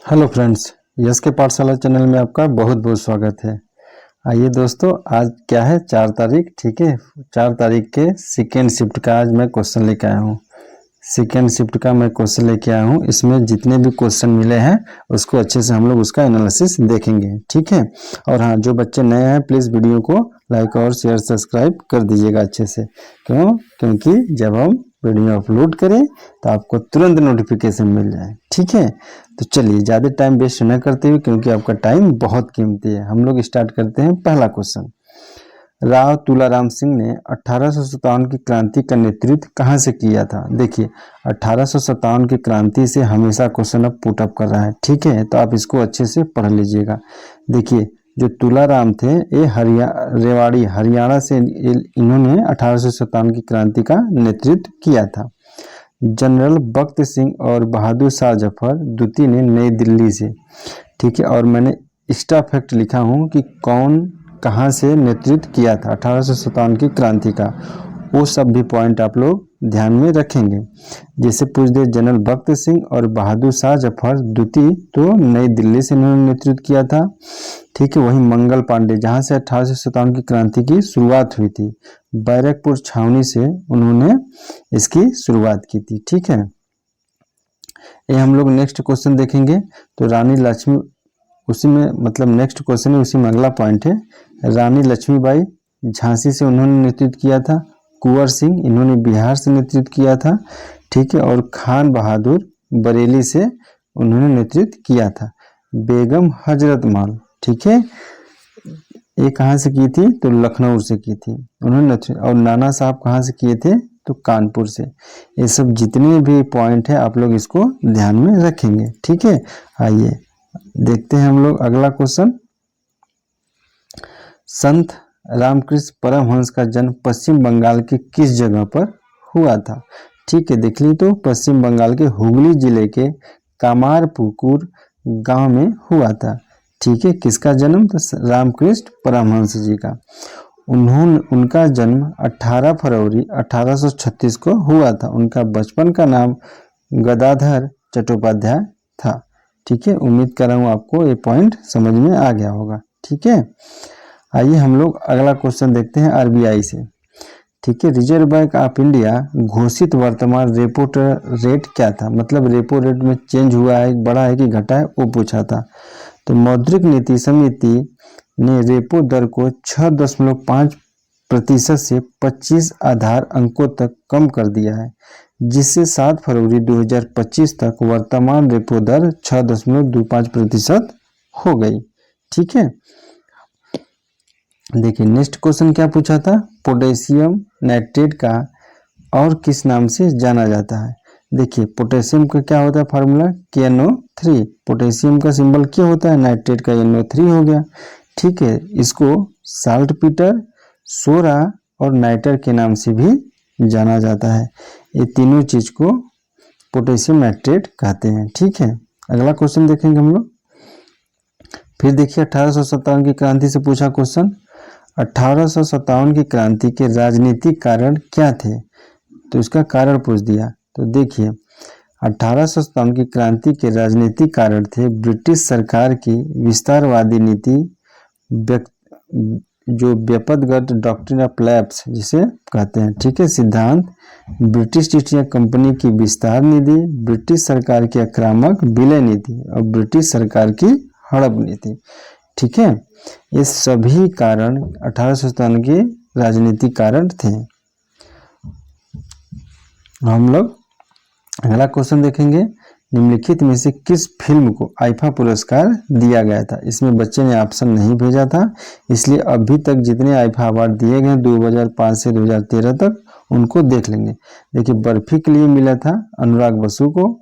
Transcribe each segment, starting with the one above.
Hello friends, yes के पाठशाला channel में आपका बहुत बहुत स्वागत है। आइए दोस्तों, आज क्या है 4 तारीख। ठीक है, 4 तारीख के सेकेंड शिफ्ट का आज मैं क्वेश्चन लेके आया हूँ। सेकेंड शिफ्ट का मैं क्वेश्चन लेके आया हूँ। इसमें जितने भी क्वेश्चन मिले हैं उसको अच्छे से हम लोग उसका एनालिसिस देखेंगे। ठीक है, और हाँ, जो बच्चे नए हैं प्लीज़ वीडियो को लाइक और शेयर सब्सक्राइब कर दीजिएगा अच्छे से। क्योंकि जब हम वीडियो अपलोड करें तो आपको तुरंत नोटिफिकेशन मिल जाए। ठीक है, तो चलिए ज़्यादा टाइम वेस्ट न करते हुए, क्योंकि आपका टाइम बहुत कीमती है, हम लोग स्टार्ट करते हैं। पहला क्वेश्चन, राव तुलाराम सिंह ने 1857 की क्रांति का नेतृत्व कहाँ से किया था। देखिए, 1857 की क्रांति से हमेशा क्वेश्चन अब पुट अप कर रहा है। ठीक है, तो आप इसको अच्छे से पढ़ लीजिएगा। देखिए, जो तुलाराम थे ये रेवाड़ी हरियाणा से इन्होंने 1857 की क्रांति का नेतृत्व किया था। जनरल बख्त सिंह और बहादुर शाह जफर द्वितीय ने नई दिल्ली से। ठीक है, और मैंने एक्स्ट्रा फैक्ट लिखा हूँ कि कौन कहाँ से नेतृत्व किया था 1857 की क्रांति का, वो सब भी पॉइंट आप लोग ध्यान में रखेंगे। जैसे पूछ दे जनरल बख्त सिंह और बहादुर शाह जफर द्वितीय, तो नई दिल्ली से उन्होंने नेतृत्व किया था। ठीक है, वही मंगल पांडे जहाँ से 1857 की क्रांति की शुरुआत हुई थी, बैरकपुर छावनी से उन्होंने इसकी शुरुआत की थी। ठीक है, ये हम लोग नेक्स्ट क्वेश्चन देखेंगे। तो रानी लक्ष्मी, उसी में मतलब नेक्स्ट क्वेश्चन है, उसी में अगला पॉइंट है। रानी लक्ष्मीबाई झांसी से उन्होंने नेतृत्व किया था। कुंवर सिंह इन्होंने बिहार से नेतृत्व किया था। ठीक है, और खान बहादुर बरेली से उन्होंने नेतृत्व किया था। बेगम हजरत महल, ठीक है, ये कहाँ से की थी, तो लखनऊ से की थी उन्होंने। और नाना साहब कहाँ से किए थे, तो कानपुर से। ये सब जितने भी पॉइंट है आप लोग इसको ध्यान में रखेंगे। ठीक है, आइए देखते हैं हम लोग अगला क्वेश्चन। संत रामकृष्ण परमहंस का जन्म पश्चिम बंगाल के किस जगह पर हुआ था। ठीक है, देख ली, तो पश्चिम बंगाल के हुगली जिले के कामारपुकुर गांव में हुआ था। ठीक है, किसका जन्म, तो रामकृष्ण परमहंस जी का। उनका जन्म 18 फरवरी 1836 को हुआ था। उनका बचपन का नाम गदाधर चट्टोपाध्याय था। ठीक है, उम्मीद कर रहा हूँ आपको ये पॉइंट समझ में आ गया होगा। ठीक है, आइए हम लोग अगला क्वेश्चन देखते हैं आरबीआई से। ठीक है, रिजर्व बैंक ऑफ इंडिया घोषित वर्तमान रेपो रेट क्या था, मतलब रेपो रेट में चेंज हुआ है, बढ़ा है कि घटा है, वो पूछा था। तो मौद्रिक नीति समिति ने रेपो दर को 6.5% से 25 आधार अंकों तक कम कर दिया है, जिससे 7 फरवरी 2025 तक वर्तमान रेपो दर 6.25% हो गई। ठीक है, देखिए नेक्स्ट क्वेश्चन क्या पूछा था, पोटेशियम नाइट्रेट का और किस नाम से जाना जाता है। देखिए, पोटेशियम का क्या होता है फार्मूला, KNO3। पोटेशियम का सिंबल क्या होता है, नाइट्रेट का NO3 हो गया। ठीक है, इसको साल्ट पीटर, सोरा और नाइटर के नाम से भी जाना जाता है। ये तीनों चीज को पोटेशियम नाइट्रेट कहते हैं। ठीक है, अगला क्वेश्चन देखेंगे हम लोग। फिर देखिए 1857 की क्रांति से पूछा क्वेश्चन, 1857 की क्रांति के राजनीतिक कारण क्या थे, तो इसका कारण पूछ दिया। तो देखिए, 1857 की क्रांति के राजनीतिक कारण थे ब्रिटिश सरकार की विस्तारवादी नीति, जो व्यापकगत डॉक्ट्रिन ऑफ लैप्स जिसे कहते हैं। ठीक है, सिद्धांत, ब्रिटिश ईस्ट इंडिया कंपनी की विस्तार नीति, ब्रिटिश सरकार की आक्रामक विलय नीति और ब्रिटिश सरकार की हड़प नीति। ठीक है, ये सभी कारण 1857 के राजनीतिक कारण थे। हम लोग अगला क्वेश्चन देखेंगे, निम्नलिखित में से किस फिल्म को आईफा पुरस्कार दिया गया था। इसमें बच्चे ने ऑप्शन नहीं भेजा था, इसलिए अभी तक जितने आईफा अवार्ड दिए गए 2005 से 2013 तक, उनको देख लेंगे। देखिए, बर्फी के लिए मिला था अनुराग बसु को।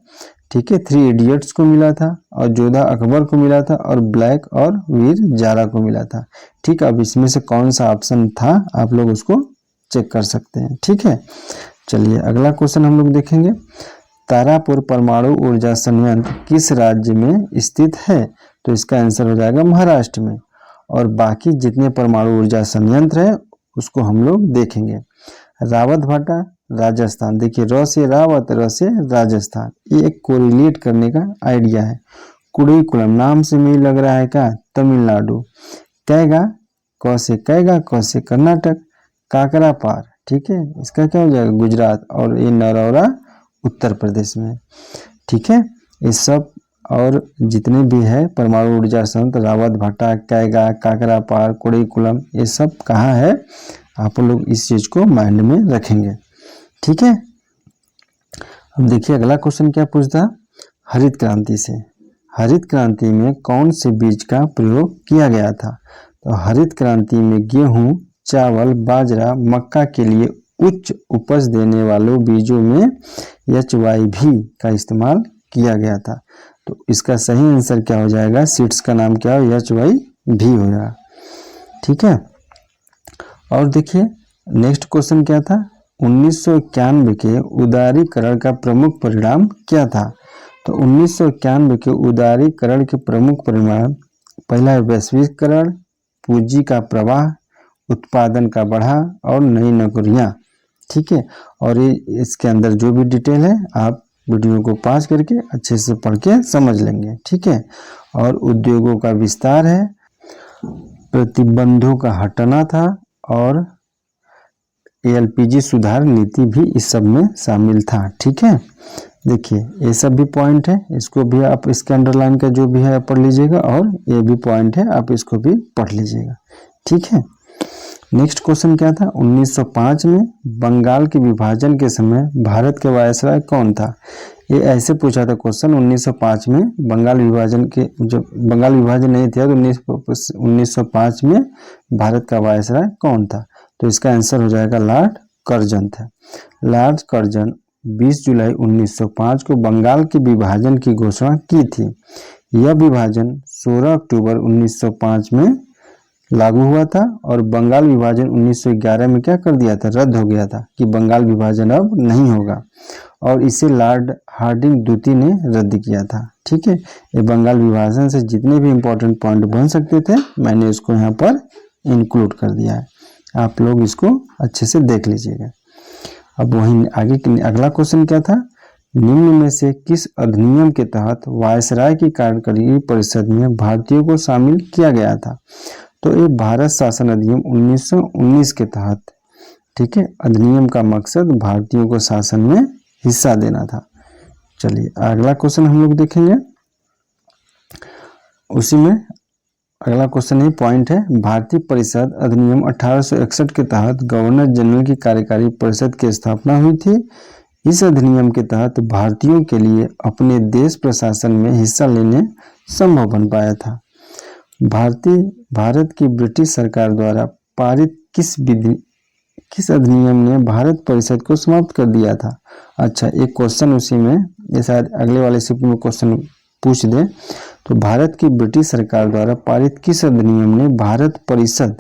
ठीक है, 3 इडियट्स को मिला था, और जोधा अकबर को मिला था, और ब्लैक और वीर जारा को मिला था। ठीक, अब इसमें से कौन सा ऑप्शन था आप लोग उसको चेक कर सकते हैं। ठीक है, चलिए अगला क्वेश्चन हम लोग देखेंगे। तारापुर परमाणु ऊर्जा संयंत्र किस राज्य में स्थित है, तो इसका आंसर हो जाएगा महाराष्ट्र में। और बाकी जितने परमाणु ऊर्जा संयंत्र है उसको हम लोग देखेंगे। रावत भाटा राजस्थान, देखिए र से रावत, र से राजस्थान, ये एक कोरिलेट करने का आइडिया है। कुड़ीकुलम, नाम से मुझे लग रहा है क्या तमिलनाडु। कैगा, क से कैगा, क से कर्नाटक। काकरापार, ठीक है, इसका क्या हो जाएगा गुजरात। और ये नरौरा उत्तर प्रदेश में, ठीक है। ये सब और जितने भी है परमाणु ऊर्जा संयंत्र रावत भाटा, कैगा, काकरापार, कुड़ीकुलम, ये सब कहाँ है, आप लोग इस चीज को माइंड में रखेंगे, ठीक है। अब देखिए अगला क्वेश्चन क्या पूछता है, हरित क्रांति से। हरित क्रांति में कौन से बीज का प्रयोग किया गया था। तो हरित क्रांति में गेहूं, चावल, बाजरा, मक्का के लिए उच्च उपज देने वालों बीजों में HYV का इस्तेमाल किया गया था। तो इसका सही आंसर क्या हो जाएगा, सीड्स का नाम क्या हो, HYV हो जाएगा, ठीक है। और देखिए नेक्स्ट क्वेश्चन क्या था, 1991 के उदारीकरण का प्रमुख परिणाम क्या था। तो 1991 के उदारीकरण के प्रमुख परिणाम, पहला है वैश्वीकरण, पूंजी का प्रवाह, उत्पादन का बढ़ा और नई नौकरियां, ठीक है। और ये इसके अंदर जो भी डिटेल है आप वीडियो को पॉज करके अच्छे से पढ़ के समझ लेंगे, ठीक है। और उद्योगों का विस्तार है, प्रतिबंधों का हटना था और LPG सुधार नीति भी इस सब में शामिल था, ठीक है। देखिए ये सब भी पॉइंट है, इसको भी आप इसके अंडरलाइन का जो भी है पढ़ लीजिएगा, और ये भी पॉइंट है आप इसको भी पढ़ लीजिएगा, ठीक है। नेक्स्ट क्वेश्चन क्या था, 1905 में बंगाल के विभाजन के समय भारत के वायसराय कौन था। ये ऐसे पूछा था क्वेश्चन, 1905 में बंगाल विभाजन के, जब बंगाल विभाजन नहीं था तो 1905 में भारत का वायसराय कौन था। तो इसका आंसर हो जाएगा लॉर्ड कर्जन था। लॉर्ड कर्जन 20 जुलाई 1905 को बंगाल के विभाजन की घोषणा की थी। यह विभाजन 16 अक्टूबर 1905 में लागू हुआ था और बंगाल विभाजन 1911 में क्या कर दिया था, रद्द हो गया था कि बंगाल विभाजन अब नहीं होगा, और इसे लॉर्ड हार्डिंग द्वितीय ने रद्द किया था, ठीक है। ये बंगाल विभाजन से जितने भी इंपॉर्टेंट पॉइंट बन सकते थे मैंने इसको यहाँ पर इंक्लूड कर दिया है, आप लोग इसको अच्छे से देख लीजिएगा। अब वहीं आगे अगला क्वेश्चन क्या था, निम्न में से किस अधिनियम के तहत वायसराय की कार्यकारी परिषद में भारतीयों को शामिल किया गया था। तो ये भारत शासन अधिनियम 1919 के तहत, ठीक है। अधिनियम का मकसद भारतीयों को शासन में हिस्सा देना था। चलिए अगला क्वेश्चन हम लोग देखेंगे, उसी में अगला क्वेश्चन ही पॉइंट है, भारतीय परिषद अधिनियम 1861 के तहत गवर्नर जनरल की कार्यकारी परिषद की स्थापना हुई थी। इस अधिनियम के तहत भारतीयों के लिए अपने देश प्रशासन में हिस्सा लेने संभव बन पाया था। भारत की ब्रिटिश सरकार द्वारा पारित किस अधिनियम ने भारत परिषद को समाप्त कर दिया था। अच्छा एक क्वेश्चन उसी में, ये शायद अगले वाले शिफ्ट में क्वेश्चन पूछ दे। तो भारत की ब्रिटिश सरकार द्वारा पारित किस अधिनियम ने भारत परिषद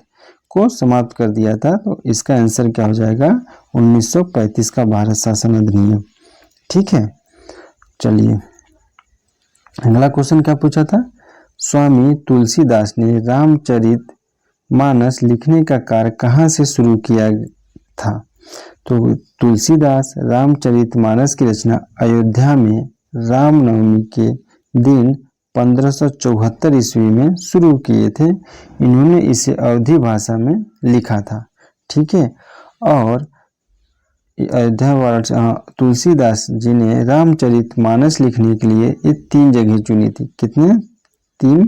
को समाप्त कर दिया था। तो इसका आंसर क्या हो जाएगा, 1935 का भारत शासन अधिनियम, ठीक है। चलिए अगला क्वेश्चन क्या पूछा था, स्वामी तुलसीदास ने रामचरित मानस लिखने का कार्य कहाँ से शुरू किया था। तो तुलसीदास रामचरित मानस की रचना अयोध्या में रामनवमी के दिन 1574 ईस्वी में शुरू किए थे। इन्होंने इसे अवधी भाषा में लिखा था, ठीक है। और अयोध्या वाराणसी, तुलसीदास जी ने रामचरित मानस लिखने के लिए ये 3 जगह चुनी थी। कितने, 3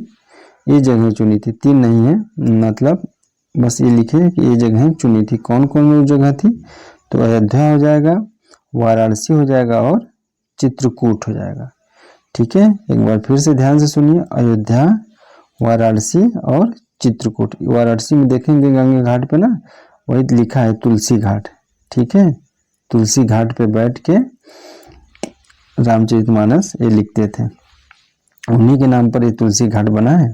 ये जगह चुनी थी, 3 नहीं है, मतलब बस ये लिखे कि ये जगह चुनी थी। कौन कौन वो जगह थी, तो अयोध्या हो जाएगा, वाराणसी हो जाएगा और चित्रकूट हो जाएगा, ठीक है। एक बार फिर से ध्यान से सुनिए, अयोध्या, वाराणसी और चित्रकूट। वाराणसी में देखेंगे गंगा घाट पे ना, वही लिखा है तुलसी घाट, ठीक है। तुलसी घाट पे बैठ के रामचरितमानस ये लिखते थे, उन्हीं के नाम पर ये तुलसी घाट बना है।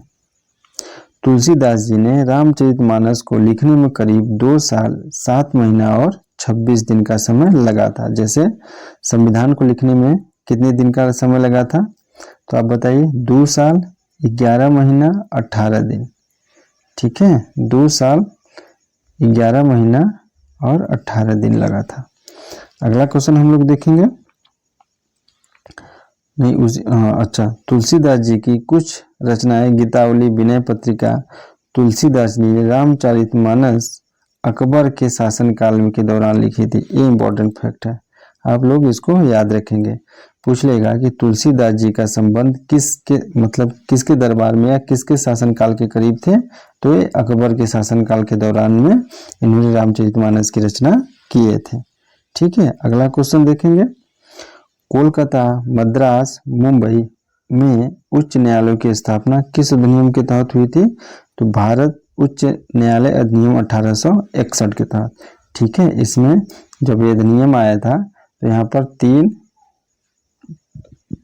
तुलसीदास जी ने रामचरितमानस को लिखने में करीब 2 साल 7 महीना और 26 दिन का समय लगा था। जैसे संविधान को लिखने में कितने दिन का समय लगा था, तो आप बताइए, 2 साल 11 महीना 18 दिन, ठीक है। 2 साल 11 महीना और 18 दिन लगा था। अगला क्वेश्चन हम लोग देखेंगे, नहीं उस अच्छा, तुलसीदास जी की कुछ रचनाएं गीतावली, विनय पत्रिका, तुलसीदास ने रामचरितमानस अकबर के शासनकाल के दौरान लिखी थी। ये इंपॉर्टेंट फैक्ट है, आप लोग इसको याद रखेंगे। पूछ लेगा कि तुलसीदास जी का संबंध किसके मतलब किसके दरबार में या किसके शासनकाल के करीब थे, तो ये अकबर के शासनकाल के दौरान में इन्होंने रामचरितमानस की रचना किए थे। ठीक है, अगला क्वेश्चन देखेंगे। कोलकाता, मद्रास, मुंबई में उच्च न्यायालयों की स्थापना किस अधिनियम के तहत हुई थी, तो भारत उच्च न्यायालय अधिनियम 1861 के तहत। ठीक है, इसमें जब ये अधिनियम आया था तो यहाँ पर 3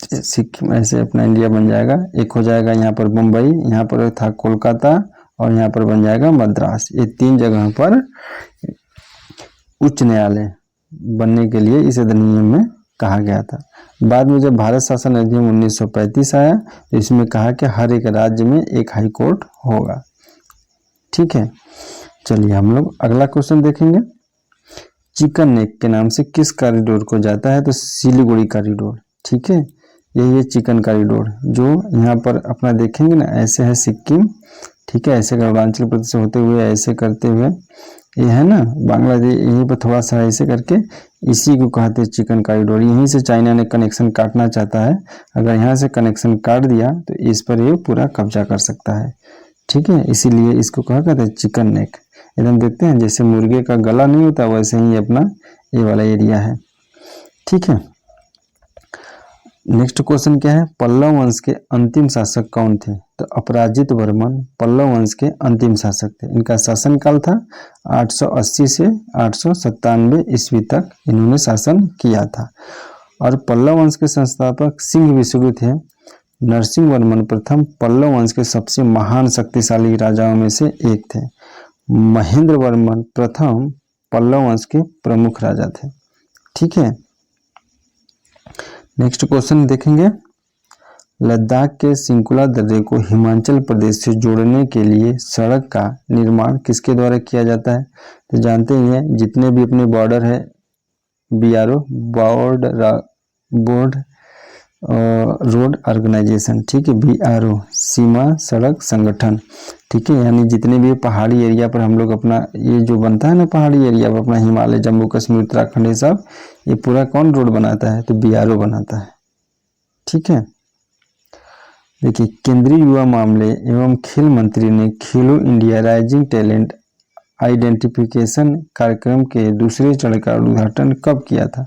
सिक्किम ऐसे अपना इंडिया बन जाएगा, एक हो जाएगा यहाँ पर मुंबई, यहाँ पर था कोलकाता और यहाँ पर बन जाएगा मद्रास। ये 3 जगह पर उच्च न्यायालय बनने के लिए इस अधिनियम में कहा गया था। बाद में जब भारत शासन अधिनियम 1935 आया तो इसमें कहा कि हर एक राज्य में एक हाई कोर्ट होगा। ठीक है, चलिए हम लोग अगला क्वेश्चन देखेंगे। चिकन नेक के नाम से किस कॉरिडोर को जाता है, तो सिलीगुड़ी कॉरिडोर। ठीक है, यही है चिकन कॉरिडोर, जो यहाँ पर अपना देखेंगे ना, ऐसे है सिक्किम, ठीक है, ऐसे अरुणाचल प्रदेश होते हुए ऐसे करते हुए ये है ना बांग्लादेश, यहीं पर थोड़ा सा ऐसे करके इसी को कहते हैं चिकन कॉरिडोर। यहीं से चाइना ने कनेक्शन काटना चाहता है, अगर यहाँ से कनेक्शन काट दिया तो इस पर ये पूरा कब्जा कर सकता है। ठीक है, इसीलिए इसको कहा कहते हैं चिकन नेक। एकदम देखते हैं जैसे मुर्गे का गला नहीं होता वैसे ही अपना ये वाला एरिया है। ठीक है, नेक्स्ट क्वेश्चन क्या है, पल्लव वंश के अंतिम शासक कौन थे, तो अपराजित वर्मन पल्लव वंश के अंतिम शासक थे। इनका शासनकाल था 880 से 897 ईस्वी तक इन्होंने शासन किया था। और पल्लव वंश के संस्थापक सिंह विष्णु थे। नरसिंह वर्मन प्रथम पल्लव वंश के सबसे महान शक्तिशाली राजाओं में से एक थे। महेंद्र वर्मन प्रथम पल्लव वंश के प्रमुख राजा थे। ठीक है, नेक्स्ट क्वेश्चन देखेंगे। लद्दाख के सिंकुला दर्रे को हिमाचल प्रदेश से जोड़ने के लिए सड़क का निर्माण किसके द्वारा किया जाता है, तो जानते ही हैं जितने भी अपने बॉर्डर है BRO बोर्ड रोड ऑर्गेनाइजेशन, ठीक है, BRO सीमा सड़क संगठन। ठीक है, यानी जितने भी पहाड़ी एरिया पर हम लोग अपना ये जो बनता है ना पहाड़ी एरिया पर अपना हिमालय, जम्मू कश्मीर, उत्तराखंड, ये सब ये पूरा कौन रोड बनाता है, तो BRO बनाता है। ठीक है, देखिए केंद्रीय युवा मामले एवं खेल मंत्री ने खेलो इंडिया राइजिंग टैलेंट आइडेंटिफिकेशन कार्यक्रम के दूसरे चरण का उद्घाटन कब किया था,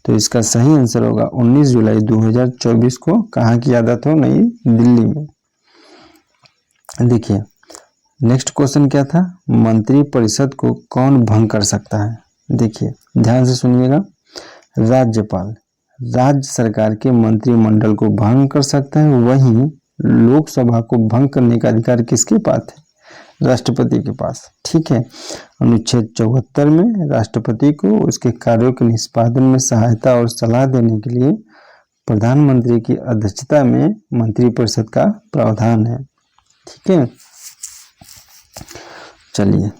तो इसका सही आंसर होगा 19 जुलाई 2024 को। कहाँ किया था, तो नई दिल्ली में। देखिए नेक्स्ट क्वेश्चन क्या था, मंत्री परिषद को कौन भंग कर सकता है। देखिए ध्यान से सुनिएगा, राज्यपाल राज्य सरकार के मंत्रिमंडल को भंग कर सकता है, वहीं लोकसभा को भंग करने का अधिकार किसके पास है, राष्ट्रपति के पास। ठीक है, अनुच्छेद 74 में राष्ट्रपति को उसके कार्यों के निष्पादन में सहायता और सलाह देने के लिए प्रधानमंत्री की अध्यक्षता में मंत्रिपरिषद का प्रावधान है। ठीक है, चलिए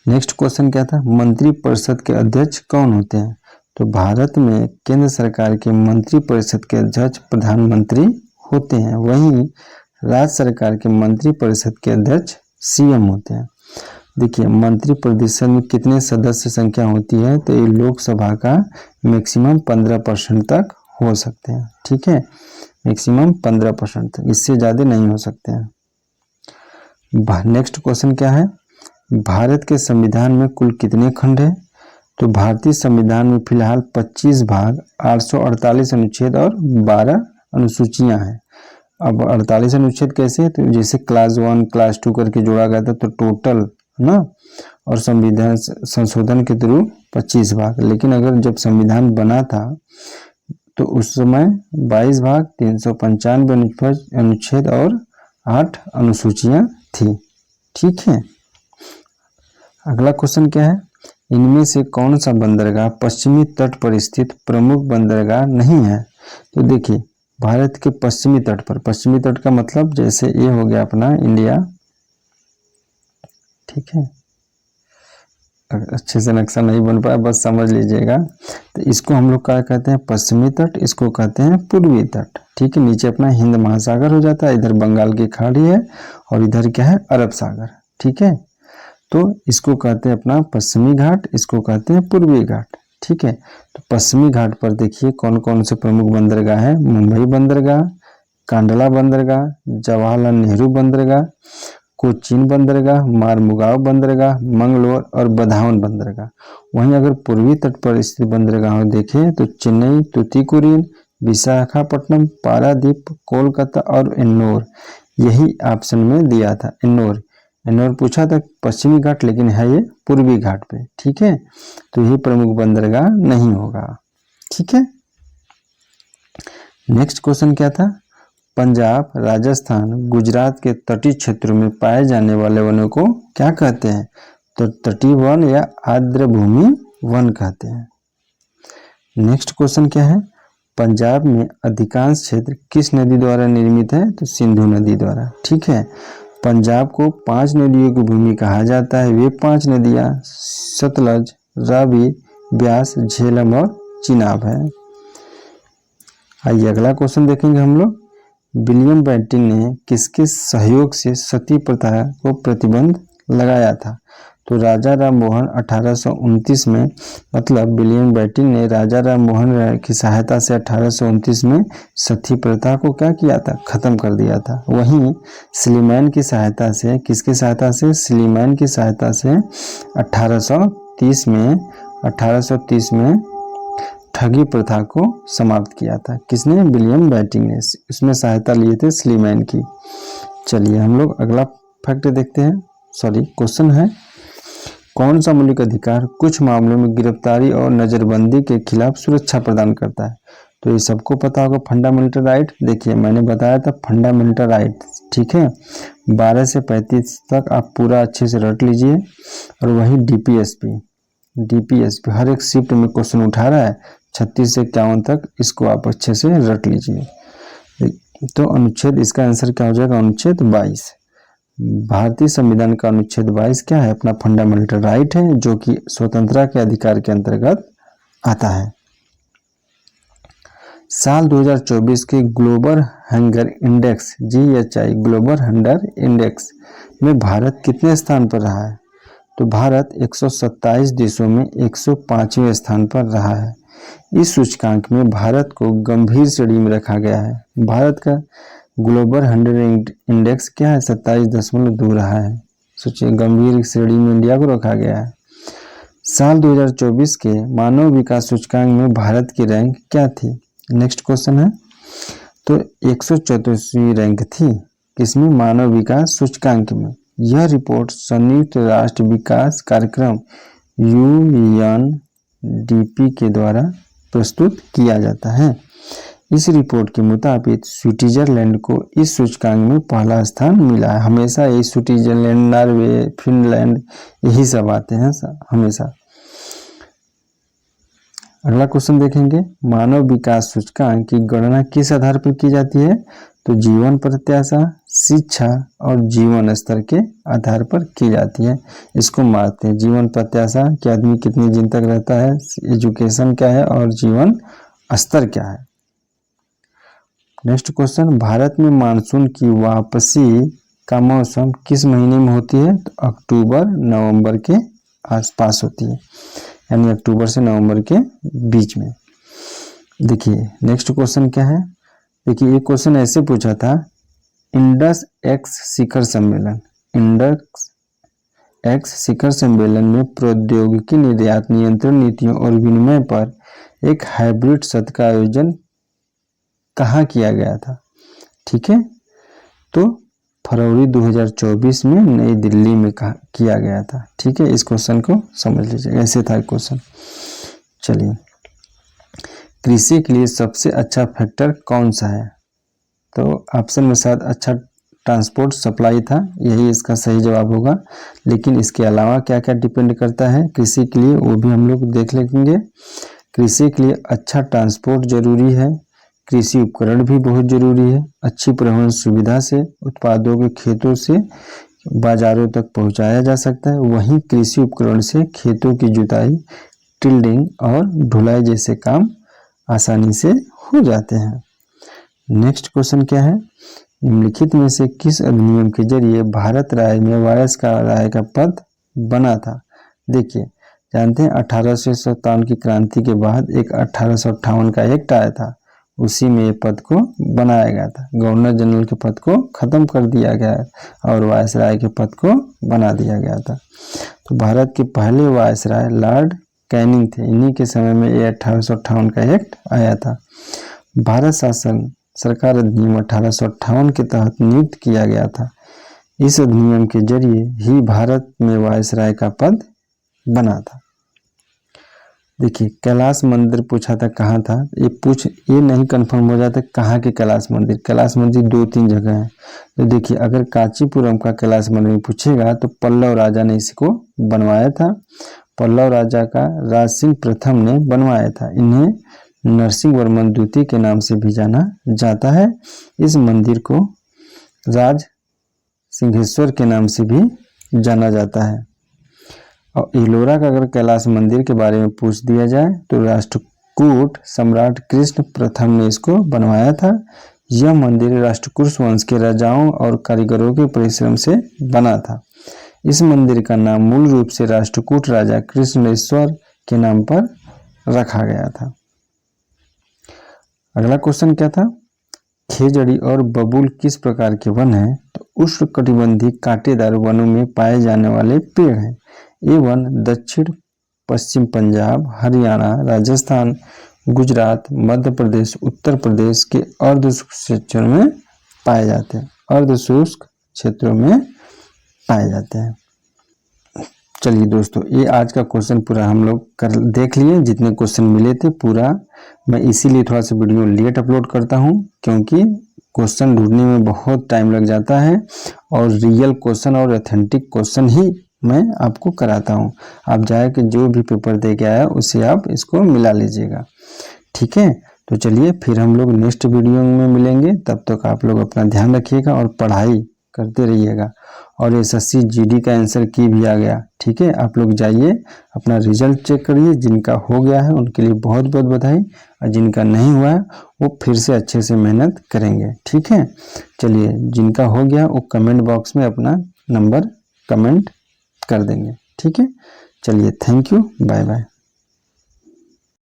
नेक्स्ट क्वेश्चन क्या था, मंत्रिपरिषद के अध्यक्ष कौन होते हैं, तो भारत में केंद्र सरकार के मंत्रिपरिषद के अध्यक्ष प्रधानमंत्री होते हैं, वहीं राज्य सरकार के मंत्रिपरिषद के अध्यक्ष CM होते हैं। देखिए मंत्रिपरिषद में कितने सदस्य संख्या होती है, तो ये लोकसभा का मैक्सिमम 15% तक हो सकते हैं। ठीक है, मैक्सिमम 15% तक, इससे ज़्यादा नहीं हो सकते हैं। नेक्स्ट क्वेश्चन क्या है, भारत के संविधान में कुल कितने खंड हैं, तो भारतीय संविधान में फिलहाल 25 भाग, 848 अनुच्छेद और 12 अनुसूचियां हैं। अब 48 अनुच्छेद कैसे, तो जैसे क्लास 1 क्लास 2 करके जोड़ा गया था, तो टोटल ना, और संविधान संशोधन के थ्रू 25 भाग। लेकिन अगर जब संविधान बना था तो उस समय 22 भाग, 395 अनुच्छेद और 8 अनुसूचियां थी। ठीक है, अगला क्वेश्चन क्या है, इनमें से कौन सा बंदरगाह पश्चिमी तट पर स्थित प्रमुख बंदरगाह नहीं है, तो देखिए भारत के पश्चिमी तट पर, पश्चिमी तट का मतलब जैसे ये हो गया अपना इंडिया, ठीक है, अच्छे से नक्शा नहीं बन पाया, बस समझ लीजिएगा। तो इसको हम लोग क्या कहते हैं, पश्चिमी तट, इसको कहते हैं पूर्वी तट। ठीक है, नीचे अपना हिंद महासागर हो जाता है, इधर बंगाल की खाड़ी है और इधर क्या है, अरब सागर। ठीक है, तो इसको कहते हैं अपना पश्चिमी घाट, इसको कहते हैं पूर्वी घाट। ठीक है, तो पश्चिमी घाट पर देखिए कौन कौन से प्रमुख बंदरगाह है। मुंबई बंदरगाह, कांडला बंदरगाह, जवाहरलाल नेहरू बंदरगाह, कोचीन बंदरगाह, मारमुगाव बंदरगाह, मंगलोर और बधावन बंदरगाह। वहीं अगर पूर्वी तट पर स्थित बंदरगाह देखें तो चेन्नई, तूतीकुरिन, विशाखापट्टनम, पारादीप, कोलकाता और एन्नोर, यही ऑप्शन में दिया था। एन्नोर पूछा था पश्चिमी घाट, लेकिन है ये पूर्वी घाट पे। ठीक है, तो यही प्रमुख बंदरगाह नहीं होगा। ठीक है, नेक्स्ट क्वेश्चन क्या था, पंजाब, राजस्थान, गुजरात के तटीय क्षेत्रों में पाए जाने वाले वनों को क्या कहते हैं, तो तटीय वन या आर्द्रभूमि वन कहते हैं। नेक्स्ट क्वेश्चन क्या है, पंजाब में अधिकांश क्षेत्र किस नदी द्वारा निर्मित है, तो सिंधु नदी द्वारा। ठीक है, पंजाब को 5 नदियों की भूमि कहा जाता है। वे 5 नदियां सतलज, रावी, ब्यास, झेलम और चिनाब है। आइए अगला क्वेश्चन देखेंगे हम लोग, विलियम बेंटिक ने किसके सहयोग से सती प्रथा को प्रतिबंध लगाया था, तो राजा राम मोहन 1829 में, मतलब विलियम बेंटिक ने राजा राम मोहन की सहायता से 1829 में सती प्रथा को क्या किया था, खत्म कर दिया था। वहीं स्लीमैन की सहायता से, किसकी सहायता से, स्लीमैन की सहायता से 1830 में ठगी प्रथा को समाप्त किया था। किसने, विलियम बेंटिक ने, इसमें सहायता लिए थे स्लीमैन की। चलिए हम लोग अगला फैक्ट देखते हैं, क्वेश्चन है, कौन सा मौलिक अधिकार कुछ मामलों में गिरफ्तारी और नजरबंदी के खिलाफ सुरक्षा प्रदान करता है, तो ये सबको पता होगा, फंडामेंटल राइट। देखिए मैंने बताया था फंडामेंटल राइट। ठीक है, 12 से 35 तक आप पूरा अच्छे से रट लीजिए। और वही डीपीएसपी हर एक शिफ्ट में क्वेश्चन उठा रहा है, 36 से 51 तक, इसको आप अच्छे से रट लीजिए। तो अनुच्छेद, इसका आंसर क्या हो जाएगा, अनुच्छेद 22। भारतीय संविधान का अनुच्छेद 22 क्या है, अपना फंडामेंटल राइट है, जो कि स्वतंत्रता के अधिकार के अंतर्गत आता है। साल 2024 के global hunger index GHI global hunger index में भारत कितने स्थान पर रहा है, तो भारत 127 देशों में 105वें स्थान पर रहा है। इस सूचकांक में भारत को गंभीर श्रेणी में रखा गया है। भारत का ग्लोबल हंगर इंडेक्स क्या है, 27.2 रहा है। सोचिए, गंभीर श्रेणी में इंडिया को रखा गया है। साल 2024 के मानव विकास सूचकांक में भारत की रैंक क्या थी, नेक्स्ट क्वेश्चन है, तो 134वीं रैंक थी, किसमें, मानव विकास सूचकांक में। यह रिपोर्ट संयुक्त राष्ट्र विकास कार्यक्रम UNDP के द्वारा प्रस्तुत किया जाता है। इस रिपोर्ट के मुताबिक स्विट्जरलैंड को इस सूचकांक में पहला स्थान मिला है। हमेशा ये स्विट्जरलैंड, नॉर्वे, फिनलैंड, यही सब आते हैं हमेशा। अगला क्वेश्चन देखेंगे, मानव विकास सूचकांक की गणना किस आधार पर की जाती है, तो जीवन प्रत्याशा, शिक्षा और जीवन स्तर के आधार पर की जाती है। इसको मानते हैं, जीवन प्रत्याशा कि आदमी कितने दिन तक रहता है, एजुकेशन क्या है और जीवन स्तर क्या है। नेक्स्ट क्वेश्चन, भारत में मानसून की वापसी का मौसम किस महीने में होती है, तो अक्टूबर नवंबर के आसपास होती है, यानी अक्टूबर से नवंबर के बीच में। देखिए नेक्स्ट क्वेश्चन क्या है, देखिए एक क्वेश्चन ऐसे पूछा था, इंडस एक्स शिखर सम्मेलन में प्रौद्योगिकी निर्यात नियंत्रण नीतियों और विनिमय पर एक हाइब्रिड सत्र का आयोजन कहाँ किया गया था। ठीक है, तो फरवरी 2024 में नई दिल्ली में किया गया था। ठीक है, इस क्वेश्चन को समझ लीजिए, ऐसे था क्वेश्चन। चलिए, कृषि के लिए सबसे अच्छा फैक्टर कौन सा है, तो ऑप्शन में शायद अच्छा ट्रांसपोर्ट सप्लाई था, यही इसका सही जवाब होगा। लेकिन इसके अलावा क्या क्या डिपेंड करता है कृषि के लिए, वो भी हम लोग देख लेंगे। कृषि के लिए अच्छा ट्रांसपोर्ट जरूरी है, कृषि उपकरण भी बहुत जरूरी है, अच्छी परिवहन सुविधा से उत्पादों के खेतों से बाजारों तक पहुंचाया जा सकता है। वहीं कृषि उपकरण से खेतों की जुताई, टिल्डिंग और ढुलाई जैसे काम आसानी से हो जाते हैं। नेक्स्ट क्वेश्चन क्या है, निम्नलिखित में से किस अधिनियम के जरिए भारत राय में वायसराय का पद बना था। देखिए, जानते हैं 1857 की क्रांति के बाद एक 1858 का एक्ट आया था, उसी में ये पद को बनाया गया था। गवर्नर जनरल के पद को खत्म कर दिया गया और वायसराय के पद को बना दिया गया था। तो भारत के पहले वायसराय लॉर्ड कैनिंग थे। इन्हीं के समय में ये 1858 का एक्ट आया था। भारत शासन सरकार अधिनियम 1858 के तहत नियुक्त किया गया था। इस अधिनियम के जरिए ही भारत में वायसराय का पद बना था। देखिए, कैलाश मंदिर पूछा था कहाँ था, ये नहीं कंफर्म हो जाता कहाँ के कैलाश मंदिर। कैलाश मंदिर 2-3 जगह है। तो देखिए, अगर कांचीपुरम का कैलाश मंदिर पूछेगा तो पल्लव राजा ने इसको बनवाया था। पल्लव राजा का राज सिंह प्रथम ने बनवाया था। इन्हें नरसिंह वर्मन द्वितीय के नाम से भी जाना जाता है। इस मंदिर को राज सिंहेश्वर के नाम से भी जाना जाता है। और एलोरा का अगर कैलाश मंदिर के बारे में पूछ दिया जाए तो राष्ट्रकूट सम्राट कृष्ण प्रथम ने इसको बनवाया था। यह मंदिर राष्ट्रकूट वंश के राजाओं और कारीगरों के परिश्रम से बना था। इस मंदिर का नाम मूल रूप से राष्ट्रकूट राजा कृष्णेश्वर के नाम पर रखा गया था। अगला क्वेश्चन क्या था, खेजड़ी और बबूल किस प्रकार के वन हैं। तो उष्णकटिबंधीय कांटेदार वनों में पाए जाने वाले पेड़ हैं। ये वन दक्षिण पश्चिम पंजाब, हरियाणा, राजस्थान, गुजरात, मध्य प्रदेश, उत्तर प्रदेश के अर्धशुष्क क्षेत्रों में पाए जाते हैं। अर्धशुष्क क्षेत्रों में पाए जाते हैं। चलिए दोस्तों, ये आज का क्वेश्चन पूरा हम लोग देख लिए। जितने क्वेश्चन मिले थे पूरा, मैं इसीलिए थोड़ा सा वीडियो लेट अपलोड करता हूँ, क्योंकि क्वेश्चन ढूंढने में बहुत टाइम लग जाता है और रियल क्वेश्चन और ऑथेंटिक क्वेश्चन ही मैं आपको कराता हूँ। आप जाए कि जो भी पेपर दे के आया उससे आप इसको मिला लीजिएगा, ठीक है। तो चलिए फिर हम लोग नेक्स्ट वीडियो में मिलेंगे। तब तक आप लोग अपना ध्यान रखिएगा और पढ़ाई करते रहिएगा। और एसएससी जीडी का आंसर की भी आ गया, ठीक है। आप लोग जाइए अपना रिजल्ट चेक करिए। जिनका हो गया है उनके लिए बहुत बहुत बधाई, और जिनका नहीं हुआ है वो फिर से अच्छे से मेहनत करेंगे, ठीक है। चलिए, जिनका हो गया वो कमेंट बॉक्स में अपना नंबर कमेंट कर देंगे, ठीक है। चलिए, थैंक यू, बाय बाय।